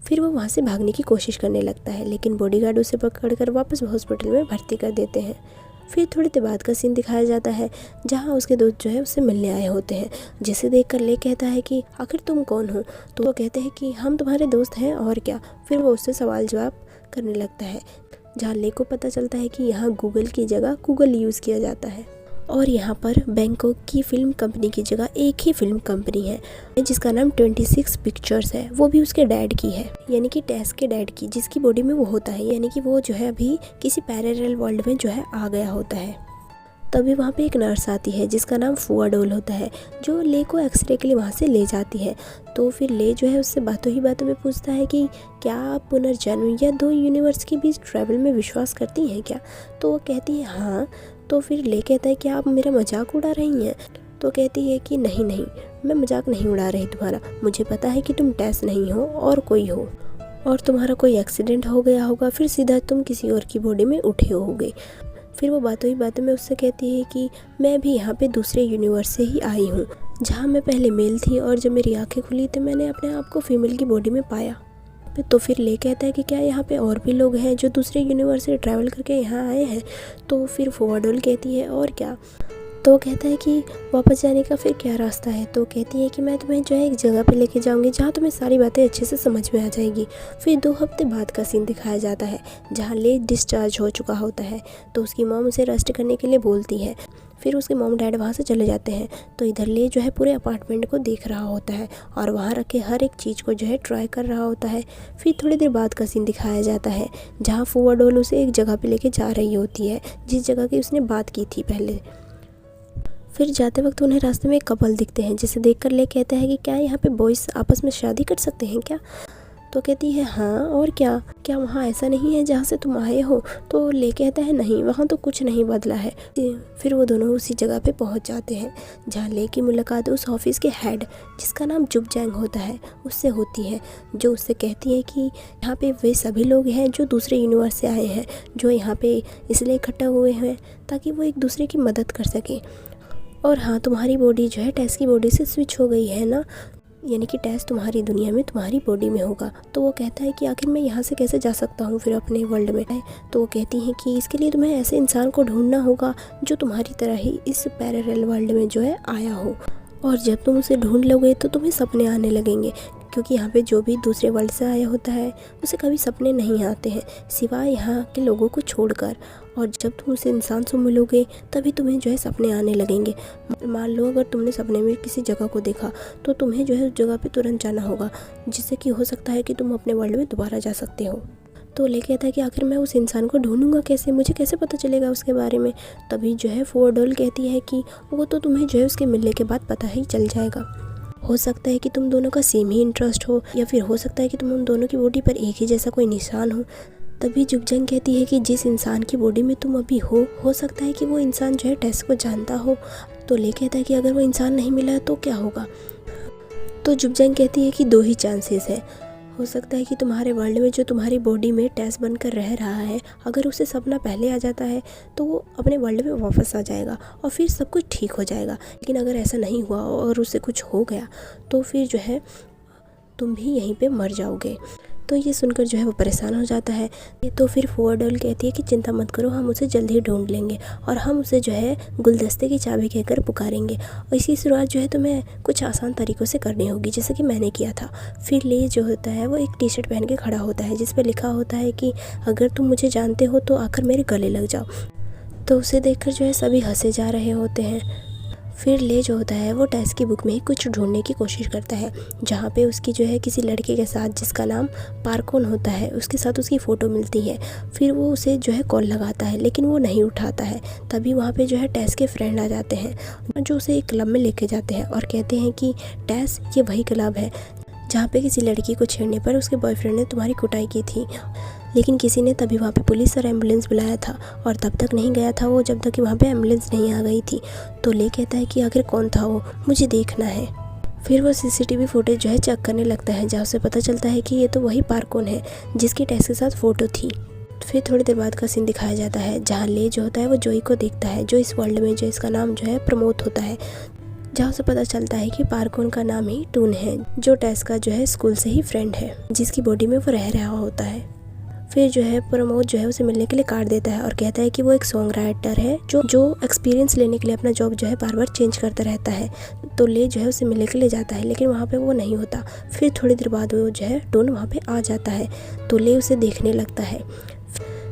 फिर वो वहाँ से भागने की कोशिश करने लगता है, लेकिन बॉडीगार्ड उसे पकड़कर वापस हॉस्पिटल में भर्ती कर देते हैं। फिर थोड़ी देर बाद का सीन दिखाया जाता है जहाँ उसके दोस्त जो है उससे मिलने आए होते हैं, जिसे देखकर ले कहता है कि आखिर तुम कौन हो। तो वो कहते हैं कि हम तुम्हारे दोस्त हैं और क्या। फिर वो उससे सवाल जवाब करने लगता है, जहाँ ले को पता चलता है कि यहाँ गूगल की जगह गूगल यूज़ किया जाता है और यहाँ पर बैंकॉक की फिल्म कंपनी की जगह एक ही फिल्म कंपनी है जिसका नाम 26 पिक्चर्स है, वो भी उसके डैड की है, यानी कि टेस के डैड की, जिसकी बॉडी में वो होता है, यानी कि वो जो है अभी किसी पैरेलल वर्ल्ड में जो है आ गया होता है। तभी वहाँ पे एक नर्स आती है जिसका नाम फुआ डोल होता है, जो ले को एक्सरे के लिए वहाँ से ले जाती है। तो फिर ले जो है उससे बातों ही बातों में पूछता है कि क्या आप पुनर्जन्म या 2 यूनिवर्स के बीच ट्रैवल में विश्वास करती हैं क्या। तो वो कहती है हाँ। तो फिर ले कहता है कि आप मेरा मजाक उड़ा रही हैं। तो कहती है कि नहीं नहीं, मैं मजाक नहीं उड़ा रही तुम्हारा, मुझे पता है कि तुम टेस नहीं हो और कोई हो, और तुम्हारा कोई एक्सीडेंट हो गया होगा, फिर सीधा तुम किसी और की बॉडी में उठे होगे। फिर वो बातों ही बातों में उससे कहती है कि मैं भी यहाँ पे दूसरे यूनिवर्स से ही आई हूँ, जहाँ मैं पहले मेल थी और जब मेरी आंखें खुली तो मैंने अपने आप को फीमेल की बॉडी में पाया। तो फिर ले कहता है कि क्या यहाँ पे और भी लोग हैं जो दूसरे यूनिवर्स से ट्रैवल करके यहाँ आए हैं। तो फिर फोवाडोल कहती है और क्या। तो कहता है कि वापस जाने का फिर क्या रास्ता है। तो कहती है कि मैं तुम्हें जो है एक जगह पे लेके जाऊंगी जहाँ तुम्हें सारी बातें अच्छे से समझ में आ जाएगी। फिर 2 हफ्ते बाद का सीन दिखाया जाता है जहाँ ले डिस्चार्ज हो चुका होता है। तो उसकी मॉम उसे रेस्ट करने के लिए बोलती है। फिर उसके मॉम डैड वहाँ से चले जाते हैं। तो इधर ले जो है पूरे अपार्टमेंट को देख रहा होता है और वहाँ रखे हर एक चीज़ को जो है ट्राई कर रहा होता है। फिर थोड़ी देर बाद का सीन दिखाया जाता है जहाँ फुआ डोल उसे एक जगह पे लेके जा रही होती है जिस जगह की उसने बात की थी पहले। फिर जाते वक्त उन्हें रास्ते में एक कपल दिखते हैं, जिसे देखकर ले कहता है कि क्या यहाँ पे बॉयज़ आपस में शादी कर सकते हैं क्या। तो कहती है हाँ और क्या वहाँ ऐसा नहीं है जहाँ से तुम आए हो। तो ले कहता है नहीं, वहाँ तो कुछ नहीं बदला है। फिर वो दोनों उसी जगह पे पहुँच जाते हैं जहाँ ले की मुलाकात उस ऑफिस के हेड, जिसका नाम जुबजैंग होता है, उससे होती है, जो उससे कहती है कि यहाँ पे वे सभी लोग हैं जो दूसरे यूनिवर्स से आए हैं, जो यहाँ पे इसलिए इकट्ठा हुए हैं ताकि वो एक दूसरे की मदद कर सकें। और हाँ, तुम्हारी बॉडी जो है टेस की बॉडी से स्विच हो गई है ना, यानी कि टेस तुम्हारी दुनिया में तुम्हारी बॉडी में होगा। तो वो कहता है कि आखिर मैं यहाँ से कैसे जा सकता हूँ फिर अपने वर्ल्ड में। तो वो कहती हैं कि इसके लिए तुम्हें ऐसे इंसान को ढूंढना होगा जो तुम्हारी तरह ही इस पैरेलल वर्ल्ड में जो है आया हो, और जब तुम उसे ढूंढ लोगे तो तुम्हें सपने आने लगेंगे, क्योंकि यहाँ पे जो भी दूसरे वर्ल्ड से आया होता है उसे कभी सपने नहीं आते हैं सिवाय यहाँ के लोगों को छोड़कर। और जब तुम उस इंसान से मिलोगे तभी तुम्हें जो है सपने आने लगेंगे। मान लो अगर तुमने सपने में किसी जगह को देखा तो तुम्हें जो है उस जगह पे तुरंत जाना होगा, जिससे कि हो सकता है कि तुम अपने वर्ल्ड में दोबारा जा सकते हो। तो ले कहता है कि आखिर मैं उस इंसान को ढूंढूंगा कैसे, मुझे कैसे पता चलेगा उसके बारे में। तभी जो है फोर्डोल कहती है कि वो तो तुम्हें जो है उसके मिलने के बाद पता ही चल जाएगा। हो सकता है कि तुम दोनों का सेम ही इंटरेस्ट हो, या फिर हो सकता है कि तुम उन दोनों की बॉडी पर एक ही जैसा कोई निशान हो। तभी जुगजंग कहती है कि जिस इंसान की बॉडी में तुम अभी हो सकता है कि वो इंसान जो है टेस को जानता हो। तो ले कहता है कि अगर वो इंसान नहीं मिला तो क्या होगा। तो जुगजंग कहती है कि 2 ही चांसेस है। हो सकता है कि तुम्हारे वर्ल्ड में जो तुम्हारी बॉडी में टेस बनकर रह रहा है, अगर उसे सपना पहले आ जाता है तो वो अपने वर्ल्ड में वापस आ जाएगा और फिर सब कुछ ठीक हो जाएगा। लेकिन अगर ऐसा नहीं हुआ और उसे कुछ हो गया तो फिर जो है तुम भी यहीं पे मर जाओगे। तो ये सुनकर जो है वो परेशान हो जाता है। तो फिर फोर्डोल कहती है कि चिंता मत करो, हम उसे जल्द ही ढूंढ लेंगे और हम उसे जो है गुलदस्ते की चाबी कहकर पुकारेंगे, और इसकी शुरुआत जो है तुम्हें कुछ आसान तरीक़ों से करनी होगी, जैसे कि मैंने किया था। फिर ले जो होता है वो एक टी शर्ट पहन के खड़ा होता है जिस पर लिखा होता है कि अगर तुम मुझे जानते हो तो आकर मेरे गले लग जाओ। तो उसे देखकर जो है सभी हंसे जा रहे होते हैं। फिर ले जो होता है वो टेस की बुक में ही कुछ ढूंढने की कोशिश करता है, जहाँ पे उसकी जो है किसी लड़के के साथ, जिसका नाम पार्कोन होता है, उसके साथ उसकी फ़ोटो मिलती है। फिर वो उसे जो है कॉल लगाता है लेकिन वो नहीं उठाता है। तभी वहाँ पे जो है टेस के फ्रेंड आ जाते हैं जो उसे एक क्लब में लेके जाते हैं और कहते हैं कि टेस, ये वही क्लब है जहाँ पे किसी लड़की को छेड़ने पर उसके बॉयफ्रेंड ने तुम्हारी कुटाई की थी, लेकिन किसी ने तभी वहाँ पे पुलिस और एम्बुलेंस बुलाया था और तब तक नहीं गया था वो जब तक कि वहाँ पे एम्बुलेंस नहीं आ गई थी। तो ले कहता है कि आखिर कौन था वो, मुझे देखना है। फिर वो सीसीटीवी फुटेज जो है चेक करने लगता है, जहाँ उसे पता चलता है कि ये तो वही पार्कोन है जिसकी टेस के साथ फ़ोटो थी। फिर थोड़ी देर बाद का सीन दिखाया जाता है जहाँ ले जो होता है वो जोई को देखता है, जो इस वर्ल्ड में जो इसका नाम जो है प्रमोद होता है, जहाँ उसे पता चलता है कि पार्कोन का नाम ही टून है, जो टेस का जो है स्कूल से ही फ्रेंड है, जिसकी बॉडी में वो रह रहा होता है। फिर जो है प्रमोद जो है उसे मिलने के लिए कार्ड देता है और कहता है कि वो एक सॉन्ग राइटर है जो एक्सपीरियंस लेने के लिए अपना जॉब जो है बार बार चेंज करता रहता है। तो ले जो है उसे मिलने के लिए जाता है, लेकिन वहाँ पे वो नहीं होता। फिर थोड़ी देर बाद वो जो है टून वहाँ पे आ जाता है, तो ले उसे देखने लगता है।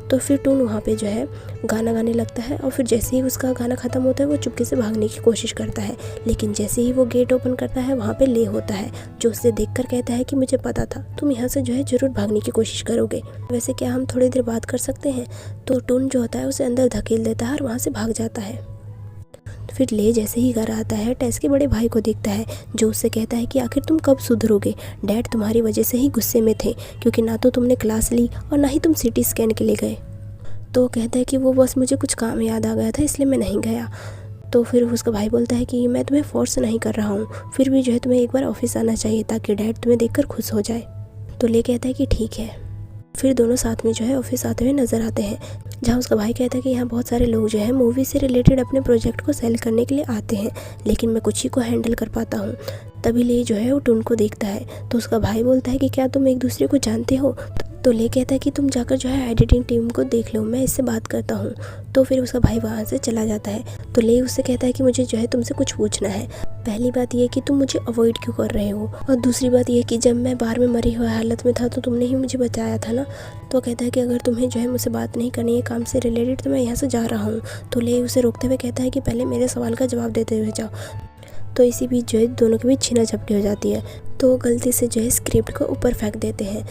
तो फिर टून वहाँ पे जो है गाना गाने लगता है और फिर जैसे ही उसका गाना ख़त्म होता है वो चुपके से भागने की कोशिश करता है, लेकिन जैसे ही वो गेट ओपन करता है वहाँ पे ले होता है, जो उसे देखकर कहता है कि मुझे पता था तुम यहाँ से जो है ज़रूर भागने की कोशिश करोगे, वैसे क्या हम थोड़ी देर बात कर सकते हैं। तो टून जो होता है उसे अंदर धकेल देता है और वहाँ से भाग जाता है। फिर ले जैसे ही घर आता है टेस के बड़े भाई को देखता है, जो उससे कहता है कि आखिर तुम कब सुधरोगे, डैड तुम्हारी वजह से ही गुस्से में थे, क्योंकि ना तो तुमने क्लास ली और ना ही तुम सिटी स्कैन के लिए गए। तो कहता है कि वो बस मुझे कुछ काम याद आ गया था इसलिए मैं नहीं गया। तो फिर उसका भाई बोलता है कि मैं तुम्हें फोर्स नहीं कर रहा हूँ, फिर भी जो है तुम्हें एक बार ऑफिस आना चाहिए ताकि डैड तुम्हें देखकर खुश हो जाए। तो ले कहता है कि ठीक है। फिर दोनों साथ में जो है ऑफिस आते हुए नज़र आते हैं, जहाँ उसका भाई कहता है कि यहाँ बहुत सारे लोग जो है मूवी से रिलेटेड अपने प्रोजेक्ट को सेल करने के लिए आते हैं, लेकिन मैं कुछ ही को हैंडल कर पाता हूँ। तभी ले जो है वो टून को देखता है, तो उसका भाई बोलता है कि क्या तुम एक दूसरे को जानते हो। तो ले कहता है कि तुम जाकर जो है एडिटिंग टीम को देख लो, मैं इससे बात करता हूँ। तो फिर उसका भाई वहाँ से चला जाता है। तो ले उससे कहता है कि मुझे जो है तुमसे कुछ पूछना है। पहली बात यह कि तुम मुझे अवॉइड क्यों कर रहे हो, और दूसरी बात यह कि जब मैं बाहर में मरी हुई हालत में था तो तुमने ही मुझे बचाया था ना। तो कहता है कि अगर तुम्हें जो है मुझसे बात नहीं करनी है काम से रिलेटेड तो मैं यहाँ से जा रहा हूँ। तो ले उसे रोकते हुए कहता है कि पहले मेरे सवाल का जवाब देते हुए जाओ। तो इसी बीच जो है दोनों के बीच छीना झपटी हो जाती है, तो वो गलती से जो है स्क्रिप्ट को ऊपर फेंक देते हैं।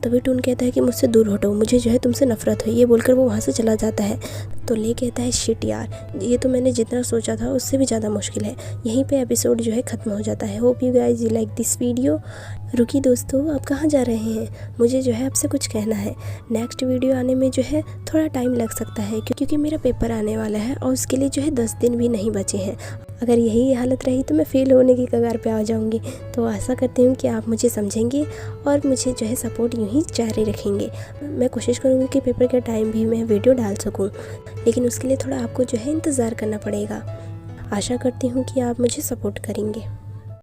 तभी टून कहता है कि मुझसे दूर हटो, मुझे जो है तुमसे नफरत है, ये बोलकर वो वहाँ से चला जाता है। तो ले कहता है शिट यार, ये तो मैंने जितना सोचा था उससे भी ज़्यादा मुश्किल है। यहीं पे एपिसोड जो है ख़त्म हो जाता है। Hope you guys you like this video. रुकी दोस्तों, आप कहाँ जा रहे हैं, मुझे जो है आपसे कुछ कहना है। नेक्स्ट वीडियो आने में जो है थोड़ा टाइम लग सकता है, क्योंकि मेरा पेपर आने वाला है और उसके लिए जो है 10 दिन भी नहीं बचे हैं। अगर यही हालत रही तो मैं फेल होने की कगार पे आ जाऊंगी। तो आशा करती हूँ कि आप मुझे समझेंगे और मुझे जो है सपोर्ट यूँ ही जारी रखेंगे। मैं कोशिश करूँगी कि पेपर के टाइम भी मैं वीडियो डाल सकूँ, लेकिन उसके लिए थोड़ा आपको जो है इंतज़ार करना पड़ेगा। आशा करती हूँ कि आप मुझे सपोर्ट करेंगे।